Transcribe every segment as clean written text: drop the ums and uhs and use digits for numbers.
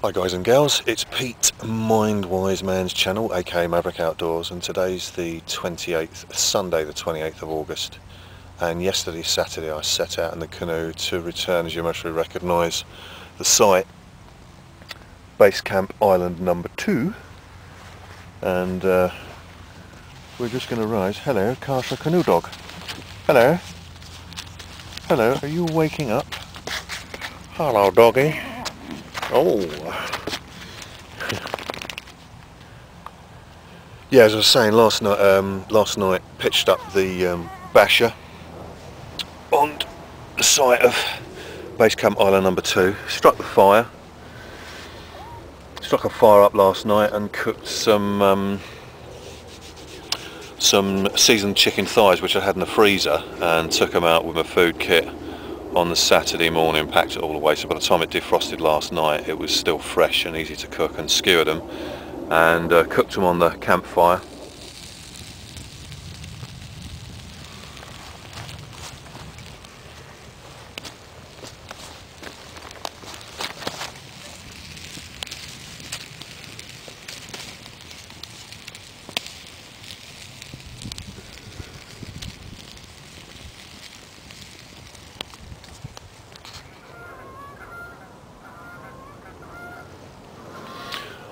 Hi guys and girls, it's Pete, Mindwiseman's channel, aka Maverick Outdoors, and today's the 28th, Sunday the 28th of August, and yesterday, Saturday, I set out in the canoe to return, as you must recognise, the site, Base Camp Island number 2, and we're just going to rise. Hello, Karsha Canoe Dog. Hello. Hello, are you waking up? Hello, doggy. Oh, yeah. As I was saying, last night pitched up the basher on the site of Base Camp Island number 2. Struck a fire up last night and cooked some seasoned chicken thighs which I had in the freezer, and took them out with my food kit on the Saturday morning, packed it all away, so by the time it defrosted last night it was still fresh and easy to cook, and skewered them and cooked them on the campfire.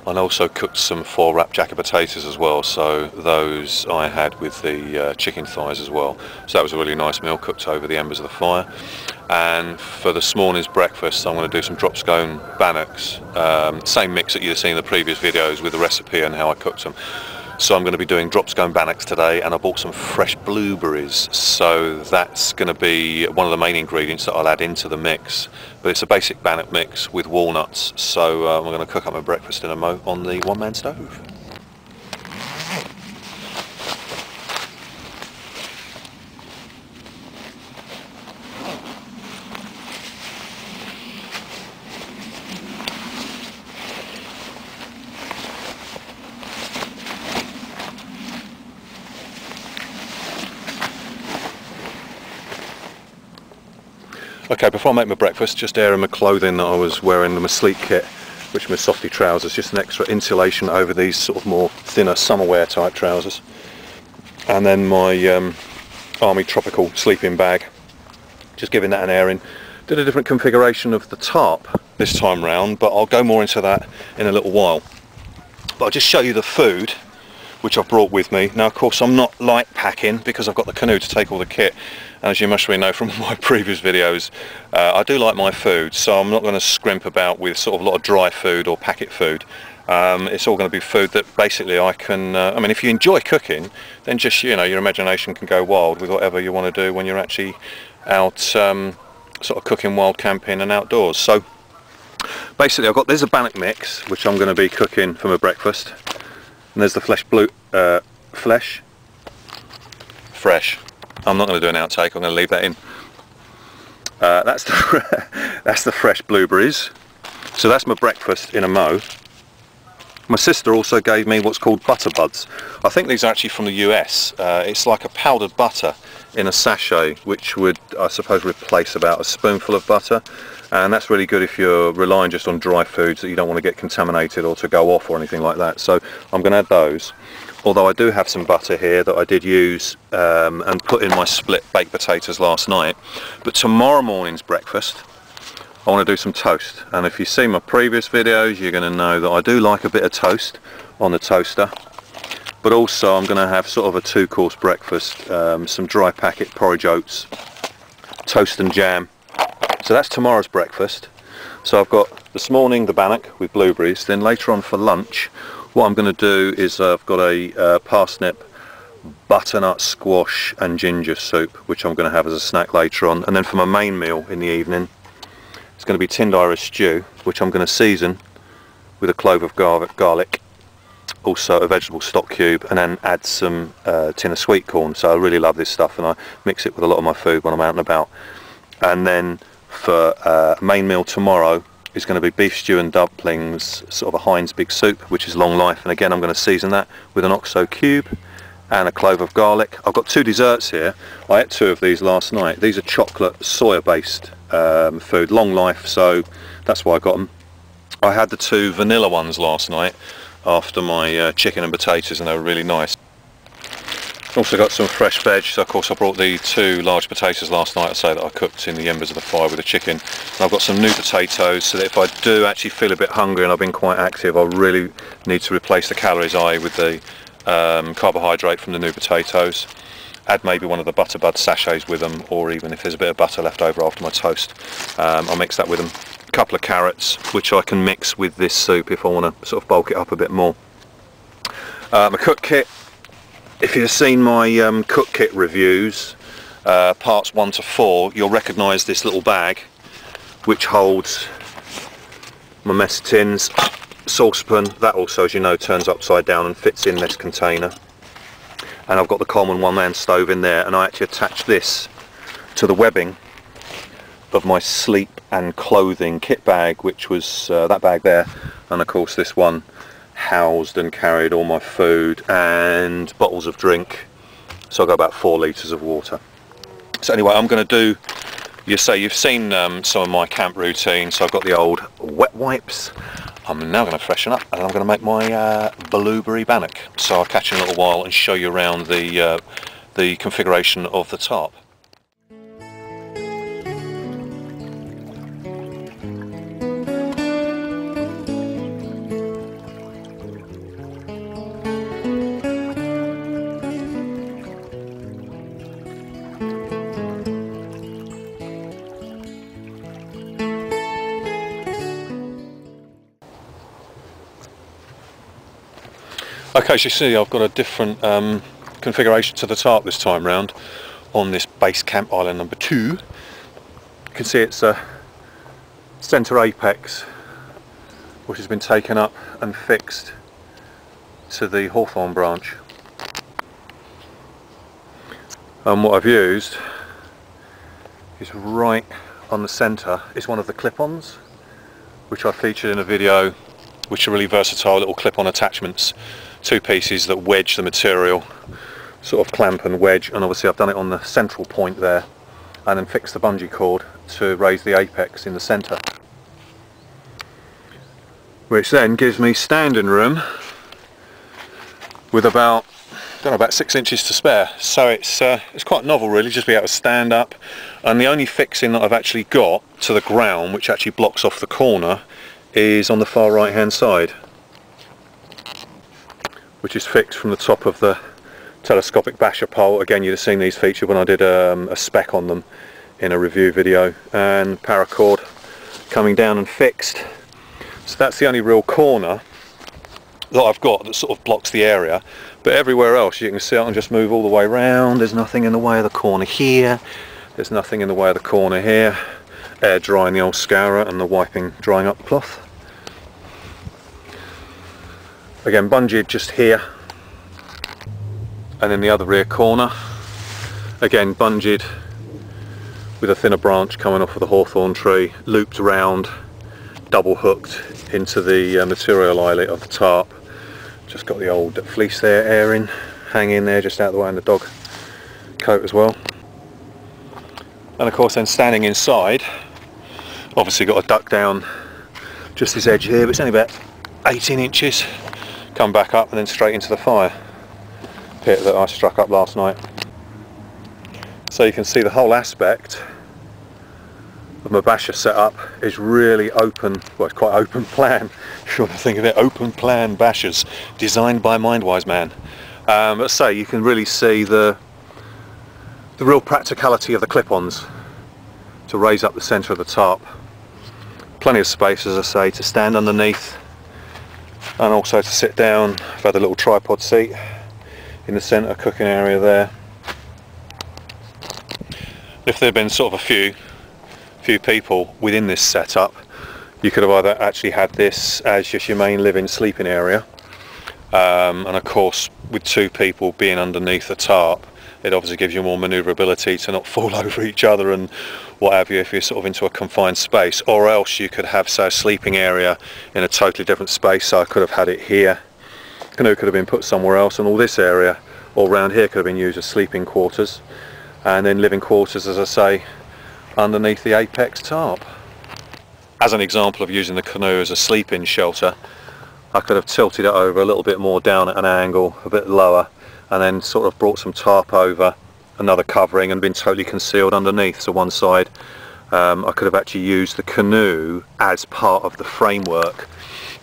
And also cooked some 4-wrap jacket potatoes as well, so those I had with the chicken thighs as well. So that was a really nice meal, cooked over the embers of the fire. And for this morning's breakfast I'm going to do some drop scone bannocks, same mix that you've seen in the previous videos with the recipe and how I cooked them. So I'm going to be doing drop scone bannocks today, and I bought some fresh blueberries, so that's going to be one of the main ingredients that I'll add into the mix. But it's a basic bannock mix with walnuts, so I'm going to cook up my breakfast in a on the one-man stove. Okay, before I make my breakfast, just airing my clothing that I was wearing, my sleep kit, which are my softy trousers, just an extra insulation over these sort of more thinner summer wear type trousers. And then my Army Tropical sleeping bag, just giving that an airing. Did a different configuration of the tarp this time round, but I'll go more into that in a little while. But I'll just show you the food which I've brought with me. Now of course I'm not light packing because I've got the canoe to take all the kit, and as you must really know from my previous videos, I do like my food, so I'm not going to scrimp about with sort of a lot of dry food or packet food. It's all going to be food that basically I can, I mean, if you enjoy cooking, then just, you know, your imagination can go wild with whatever you want to do when you're actually out sort of cooking, wild camping and outdoors. So basically there's a bannock mix which I'm going to be cooking for my breakfast. And there's the fresh. I'm not going to do an outtake, I'm going to leave that in. That's the fresh blueberries. So that's my breakfast in a mo. My sister also gave me what's called butter buds. I think these are actually from the US. It's like a powdered butter in a sachet, which would, I suppose, replace about a spoonful of butter. And that's really good if you're relying just on dry foods that you don't want to get contaminated or to go off or anything like that. So I'm going to add those. Although I do have some butter here that I did use and put in my split baked potatoes last night. But tomorrow morning's breakfast, I want to do some toast. And if you've seen my previous videos, you're going to know that I do like a bit of toast on the toaster. But also I'm going to have sort of a 2-course breakfast, some dry packet porridge oats, toast and jam. So that's tomorrow's breakfast. So I've got this morning the bannock with blueberries, then later on for lunch what I'm going to do is I've got a parsnip, butternut squash and ginger soup, which I'm going to have as a snack later on. And then for my main meal in the evening, it's going to be tinned Irish stew, which I'm going to season with a clove of garlic, also a vegetable stock cube, and then add some tin of sweet corn. So I really love this stuff, and I mix it with a lot of my food when I'm out and about. And then for main meal tomorrow is going to be beef stew and dumplings, sort of a Heinz big soup, which is long life, and again I'm going to season that with an oxo cube and a clove of garlic. I've got 2 desserts here. I ate 2 of these last night. These are chocolate soya based food, long life, so that's why I got them. I had the 2 vanilla ones last night after my chicken and potatoes, and they were really nice. Also got some fresh veg, so of course I brought the 2 large potatoes last night, I say, that I cooked in the embers of the fire with the chicken. And I've got some new potatoes, so that if I do actually feel a bit hungry and I've been quite active, I really need to replace the calories with the carbohydrate from the new potatoes. Add maybe one of the butter bud sachets with them, or even if there's a bit of butter left over after my toast, I'll mix that with them. A couple of carrots, which I can mix with this soup if I want to sort of bulk it up a bit more. My cook kit. If you've seen my cook kit reviews, parts 1 to 4, you'll recognise this little bag which holds my mess tins, saucepan. That also, as you know, turns upside down and fits in this container. And I've got the Coleman one-man stove in there, and I actually attach this to the webbing of my sleep and clothing kit bag, which was that bag there, and of course this one housed and carried all my food and bottles of drink, so I got about 4 litres of water. So anyway, I'm going to do, you've seen some of my camp routine, so I've got the old wet wipes. I'm now going to freshen up, and I'm going to make my blueberry bannock, so I'll catch you in a little while and show you around the configuration of the tarp. Okay, so you see I've got a different configuration to the tarp this time round on this base camp island number 2. You can see it's a centre apex which has been taken up and fixed to the hawthorn branch. And what I've used is right on the centre is one of the clip-ons, which I featured in a video, which are really versatile little clip-on attachments. 2 pieces that wedge the material, sort of clamp and wedge, and obviously I've done it on the central point there, and then fixed the bungee cord to raise the apex in the centre, which then gives me standing room with about 6 inches to spare. So it's quite novel really, just be able to stand up, and the only fixing that I've actually got to the ground, which actually blocks off the corner, is on the far right hand side, which is fixed from the top of the telescopic basher pole. Again, you'd have seen these featured when I did a spec on them in a review video, and paracord coming down and fixed. So that's the only real corner that I've got that sort of blocks the area, but everywhere else you can see I can just move all the way around. There's nothing in the way of the corner here, there's nothing in the way of the corner here. Air drying the old scourer and the wiping drying up the cloth. Again, bungeed just here, and then the other rear corner, again bungeed with a thinner branch coming off of the hawthorn tree, looped around, double hooked into the material eyelet of the tarp. Just got the old fleece there airing, hanging there just out of the way, and the dog coat as well. And of course then standing inside, obviously got to duck down just this edge here, but it's only about 18 inches. Come back up and then straight into the fire pit that I struck up last night. So you can see the whole aspect of my basher setup is really open, well, it's quite open plan, if you want to think of it, open plan bashers designed by Mindwiseman. But say you can really see the real practicality of the clip-ons to raise up the centre of the tarp. Plenty of space, as I say, to stand underneath, and also to sit down. I've had a little tripod seat in the centre cooking area there. If there had been sort of a few people within this setup, you could have either actually had this as just your main living sleeping area, and of course with 2 people being underneath the tarp, it obviously gives you more manoeuvrability to not fall over each other and what have you if you're sort of into a confined space. Or else you could have, say, a sleeping area in a totally different space. So I could have had it here, canoe could have been put somewhere else, and all this area all round here could have been used as sleeping quarters, and then living quarters, as I say, underneath the apex tarp. as an example of using the canoe as a sleep-in shelter, I could have tilted it over a little bit more down at an angle, a bit lower, and then sort of brought some tarp over, another covering, and been totally concealed underneath. So one side, I could have actually used the canoe as part of the framework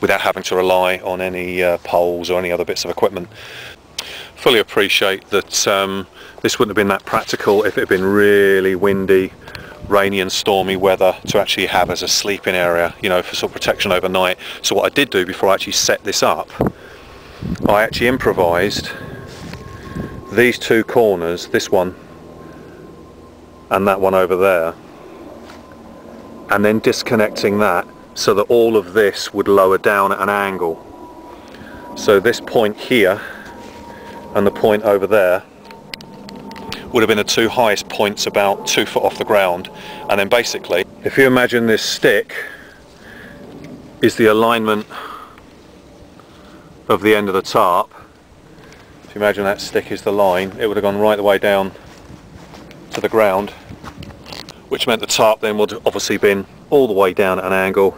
without having to rely on any poles or any other bits of equipment. Fully appreciate that this wouldn't have been that practical if it had been really windy, rainy and stormy weather to actually have as a sleeping area, you know, for sort of protection overnight. So what I did do before I actually set this up, I actually improvised these two corners, this one and that one over there, and then disconnecting that so that all of this would lower down at an angle. So this point here and the point over there would have been the two highest points, about 2 foot off the ground. And then basically, if you imagine this stick is the alignment of the end of the tarp, if you imagine that stick is the line, it would have gone right the way down to the ground, which meant the tarp then would have obviously been all the way down at an angle.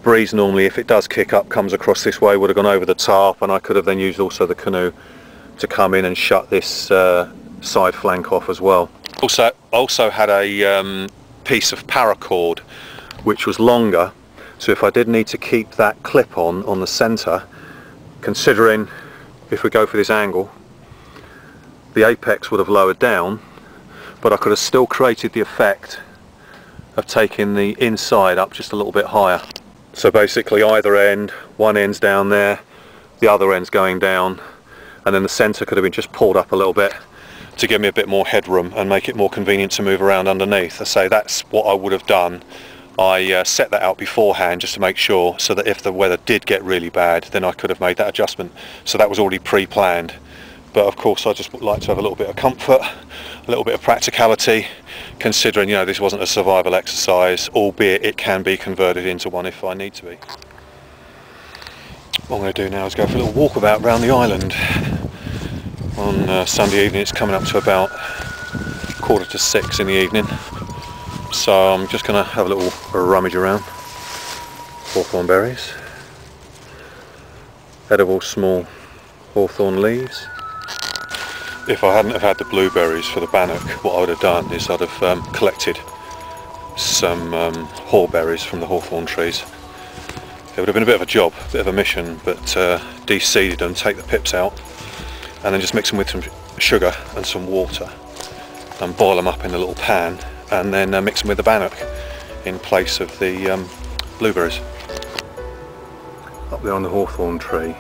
Breeze normally, if it does kick up, comes across this way, would have gone over the tarp, and I could have then used also the canoe to come in and shut this side flank off as well. Also had a piece of paracord which was longer, so if I did need to keep that clip on the centre, considering if we go for this angle, the apex would have lowered down, but I could have still created the effect of taking the inside up just a little bit higher. So basically either end, one end's down there, the other end's going down, and then the centre could have been just pulled up a little bit to give me a bit more headroom and make it more convenient to move around underneath. I say that's what I would have done. I set that out beforehand just to make sure, so that if the weather did get really bad, then I could have made that adjustment. So that was already pre-planned. But of course I just would like to have a little bit of comfort, a little bit of practicality, considering, you know, this wasn't a survival exercise, albeit it can be converted into one if I need to be. What I'm going to do now is go for a little walkabout around the island. On Sunday evening it's coming up to about 5:45 in the evening, so I'm just going to have a little rummage around. Hawthorn berries, edible small hawthorn leaves. If I hadn't have had the blueberries for the bannock, what I would have done is I'd have collected some haw-berries from the hawthorn trees. It would have been a bit of a job, a bit of a mission, but de-seeded them, take the pips out, and then just mix them with some sugar and some water and boil them up in a little pan, and then mix them with the bannock in place of the blueberries. Up there on the hawthorn tree,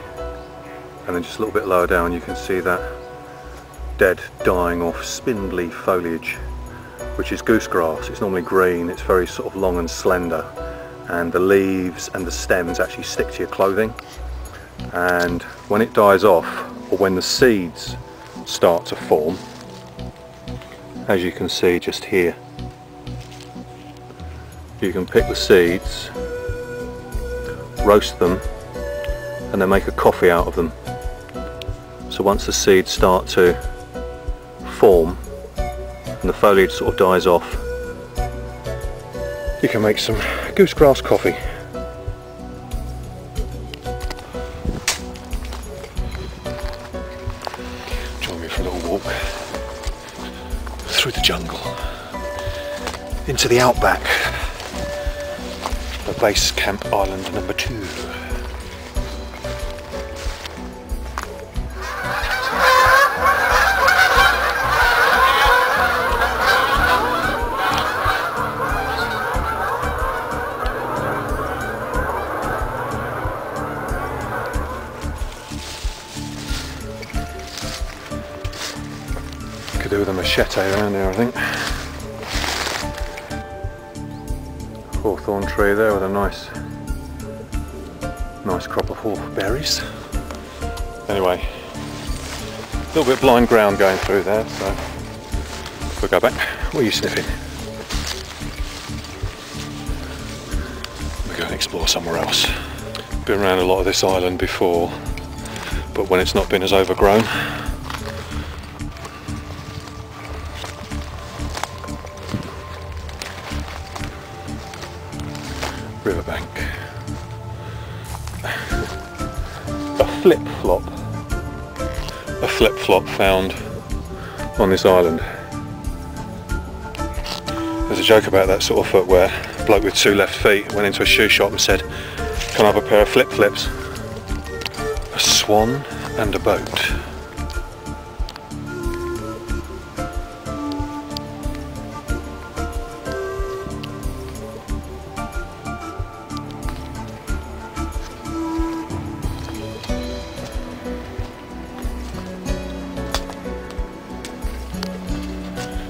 and then just a little bit lower down, you can see that dead, dying off spindly foliage, which is goosegrass. It's normally green, it's very sort of long and slender, and the leaves and the stems actually stick to your clothing, and when it dies off, or when the seeds start to form, as you can see just here, you can pick the seeds, roast them, and then make a coffee out of them. So once the seeds start to form and the foliage sort of dies off, you can make some goosegrass coffee. Join me for a little walk through the jungle into the outback of Base Camp Island number 2. Could do with a machete around here, I think. Hawthorn tree there with a nice crop of hawberries. Anyway, a little bit of blind ground going through there, so we'll go back. What are you sniffing? We'll go and explore somewhere else. Been around a lot of this island before, but when it's not been as overgrown. riverbank. A flip-flop found on this island. There's a joke about that sort of footwear. A bloke with 2 left feet went into a shoe shop and said, "Can I have a pair of flip-flips?" A swan and a boat.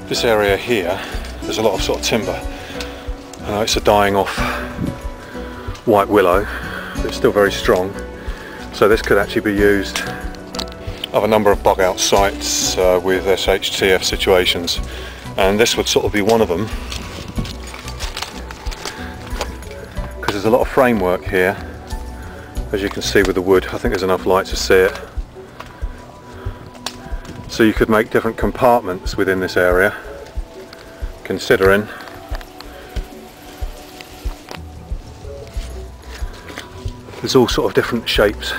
This area here, there's a lot of sort of timber. I know it's a dying off white willow, but it's still very strong. So this could actually be used. I have a number of bug out sites with SHTF situations, and this would sort of be one of them. Because there's a lot of framework here, as you can see with the wood. I think there's enough light to see it. So you could make different compartments within this area, considering there's all sort of different shapes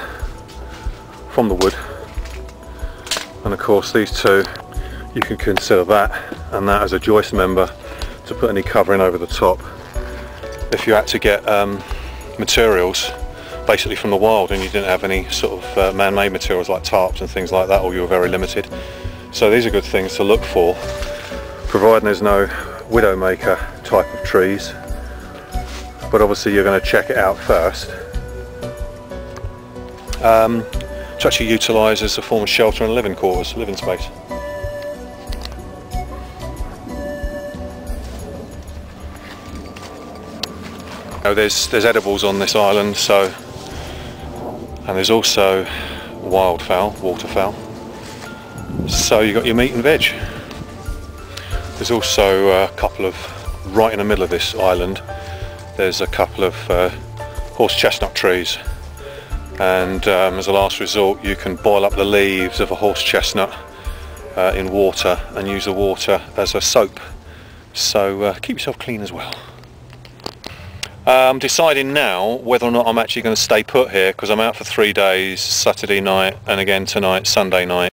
from the wood, and of course these two, you can consider that and that as a joist member to put any covering over the top if you had to get materials basically from the wild and you didn't have any sort of man-made materials like tarps and things like that, or you were very limited. So these are good things to look for, providing there's no widowmaker type of trees, but obviously you're going to check it out first. To actually utilise as a form of shelter and living quarters, living space. Now there's edibles on this island, so, and there's also wildfowl, waterfowl. So you've got your meat and veg. There's also a couple of, right in the middle of this island, there's a couple of horse chestnut trees, and as a last resort you can boil up the leaves of a horse chestnut in water and use the water as a soap. So keep yourself clean as well. I'm deciding now whether or not I'm actually going to stay put here, because I'm out for 3 days, Saturday night and again tonight, Sunday night.